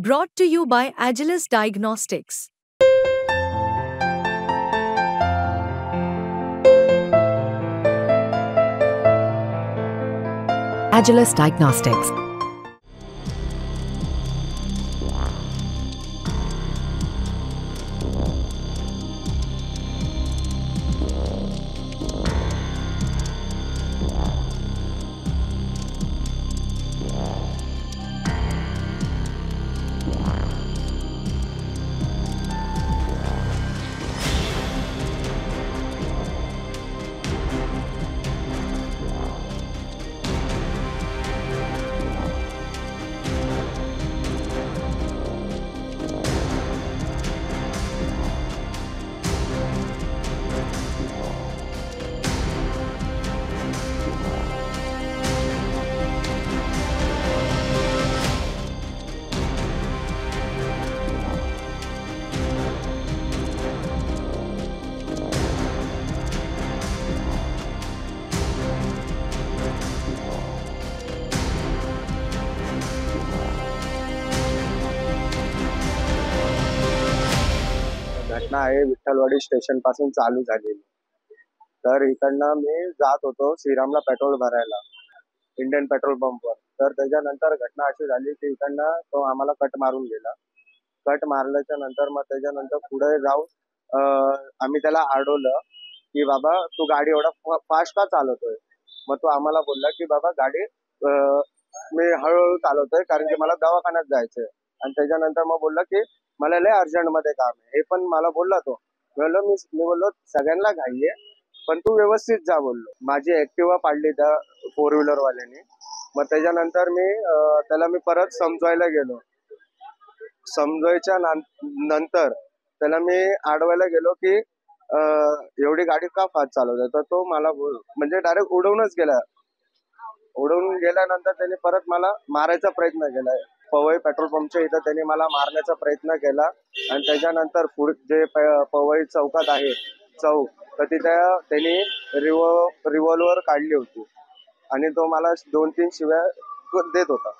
Brought to you by Agilus Diagnostics. Agilus Diagnostics. घटना आहे Vitthalwadi station पासून चालू झालेली। तर इकडनं मी जात होतो श्रीरामला पेट्रोल भरायला इंडियन पेट्रोल पंपवर। तर त्याच्यानंतर घटना अशी झाली की इकडनं तो आम्हाला कट मारून गेला। कट मारल्याच्या नंतर मग त्याच्यानंतर पुढे जाऊन आम्ही त्याला अडवलं की बाबा तू गाडी एवढा फास्ट का चालवतोय। मग तो आम्हाला बोलला की बाबा गाडी मी हळूहळू चालवतोय कारण की मला दवाखान्यात जायचंय। आणि त्याच्यानंतर मग बोलला की मला लय अर्जंट मध्ये काम आहे, हे पण मला बोलला तो। मी बोललो सगळ्यांना घाई आहे पण तू व्यवस्थित जा बोललो। माझी ऍक्टिव्हा पाडली त्या 4 व्हीलर वाल्याने। मग त्याच्यानंतर त्याला मी परत समजवायला गेलो। समजवायच्या नंतर त्याला मी अडवायला गेलो की एवढी गाडी का फास्ट चालवतोय। तर तो मला म्हणजे डायरेक्ट उडवूनच गेला। उडवून गेल्यानंतर त्याने परत मला मारायचा प्रयत्न केला। पवई पेट्रोल पंपच्या इथं त्यांनी मला मारण्याचा प्रयत्न केला। आणि त्याच्यानंतर जे पवई चौकात आहे चौक, तर तिथे त्यांनी रिव्हॉल्वर काढली होती आणि तो मला 2-3 शिव्या देत होता।